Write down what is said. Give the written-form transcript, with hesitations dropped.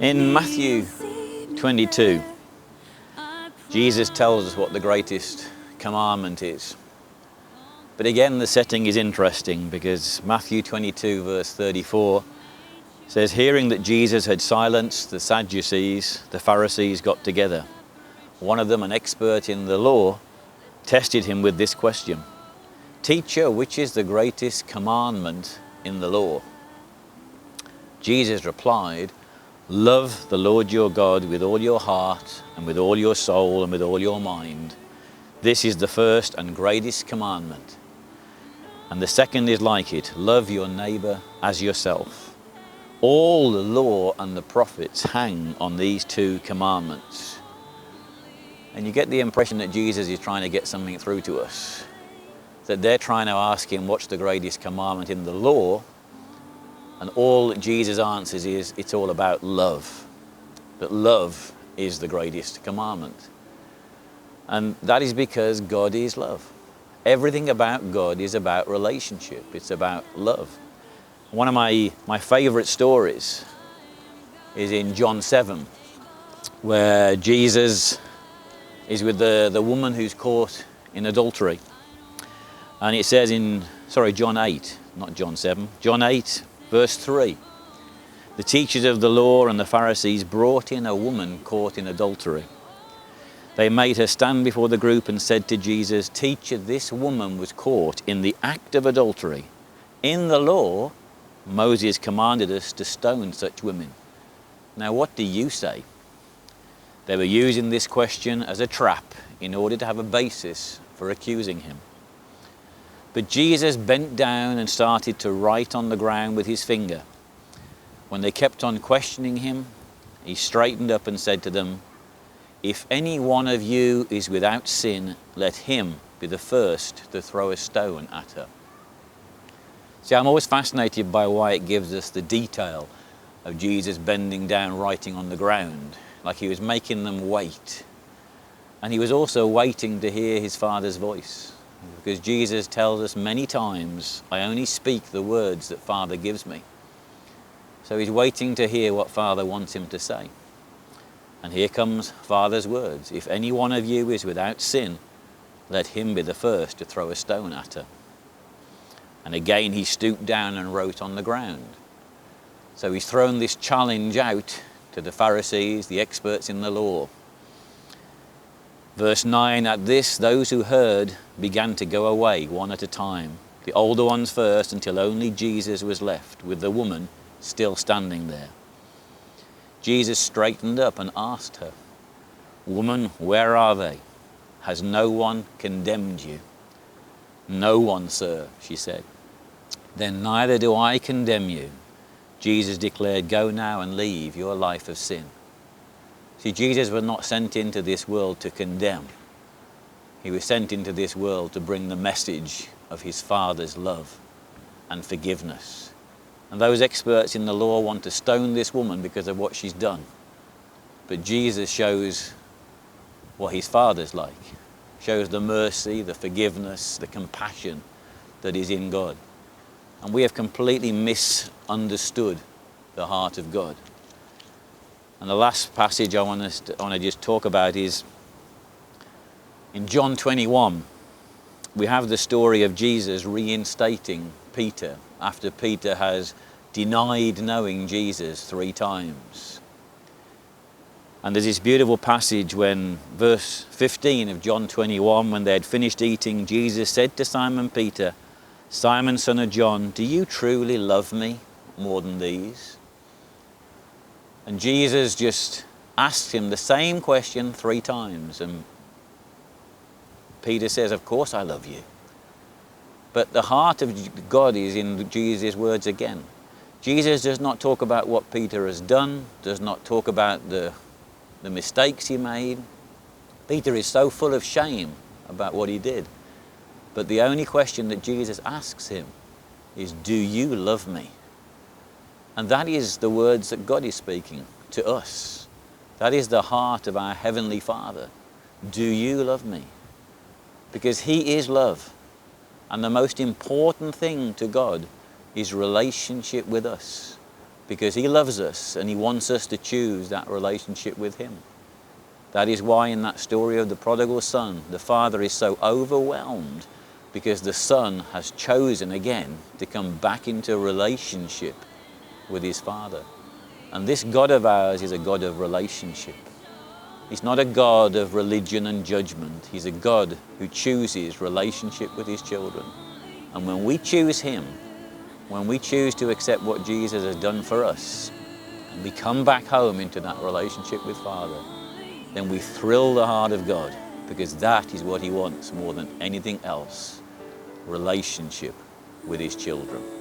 In Matthew 22, Jesus tells us what the greatest commandment is. But again, the setting is interesting because Matthew 22 verse 34 says, hearing that Jesus had silenced the Sadducees, the Pharisees got together. One of them, an expert in the law, tested him with this question: Teacher, which is the greatest commandment in the law? Jesus replied, love the Lord your God with all your heart and with all your soul and with all your mind. This is the first and greatest commandment. And the second is like it, love your neighbor as yourself. All the law and the prophets hang on these two commandments. And you get the impression that Jesus is trying to get something through to us. That they're trying to ask him what's the greatest commandment in the law, and all that Jesus answers is it's all about love. That love is the greatest commandment. And that is because God is love. Everything about God is about relationship. It's about love. One of my favorite stories is in John 7, where Jesus is with the woman who's caught in adultery. And it says in, John 8, not John 7, John 8, verse 3. The teachers of the law and the Pharisees brought in a woman caught in adultery. They made her stand before the group and said to Jesus, Teacher, this woman was caught in the act of adultery. In the law, Moses commanded us to stone such women. Now what do you say? They were using this question as a trap in order to have a basis for accusing him. But Jesus bent down and started to write on the ground with his finger. When they kept on questioning him, he straightened up and said to them, If any one of you is without sin, let him be the first to throw a stone at her. See, I'm always fascinated by why it gives us the detail of Jesus bending down, writing on the ground, like he was making them wait. And he was also waiting to hear his Father's voice. Because Jesus tells us many times, I only speak the words that Father gives me. So he's waiting to hear what Father wants him to say. And here comes Father's words. If any one of you is without sin, let him be the first to throw a stone at her. And again he stooped down and wrote on the ground. So he's thrown this challenge out to the Pharisees, the experts in the law. Verse 9, at this, those who heard began to go away one at a time, the older ones first, until only Jesus was left, with the woman still standing there. Jesus straightened up and asked her, Woman, where are they? Has no one condemned you? No one, sir, she said. Then neither do I condemn you. Jesus declared, Go now and leave your life of sin. See, Jesus was not sent into this world to condemn. He was sent into this world to bring the message of his Father's love and forgiveness. And those experts in the law want to stone this woman because of what she's done. But Jesus shows what his Father's like. Shows the mercy, the forgiveness, the compassion that is in God. And we have completely misunderstood the heart of God. And the last passage I want to just talk about is in John 21. We have the story of Jesus reinstating Peter after Peter has denied knowing Jesus 3 times. And there's this beautiful passage when verse 15 of John 21, when they had finished eating, Jesus said to Simon Peter, Simon, son of John, do you truly love me more than these? And Jesus just asked him the same question 3 times. And Peter says, of course I love you. But the heart of God is in Jesus' words again. Jesus does not talk about what Peter has done, does not talk about the mistakes he made. Peter is so full of shame about what he did. But the only question that Jesus asks him is, do you love me? And that is the words that God is speaking to us. That is the heart of our Heavenly Father. Do you love me? Because he is love. And the most important thing to God is relationship with us. because he loves us and he wants us to choose that relationship with him. That is why in that story of the prodigal son, the father is so overwhelmed because the son has chosen again to come back into a relationship with his father. And this God of ours is a God of relationship. He's not a God of religion and judgment. He's a God who chooses relationship with his children. And when we choose him, when we choose to accept what Jesus has done for us, and we come back home into that relationship with Father, then we thrill the heart of God, because that is what he wants more than anything else, relationship with his children.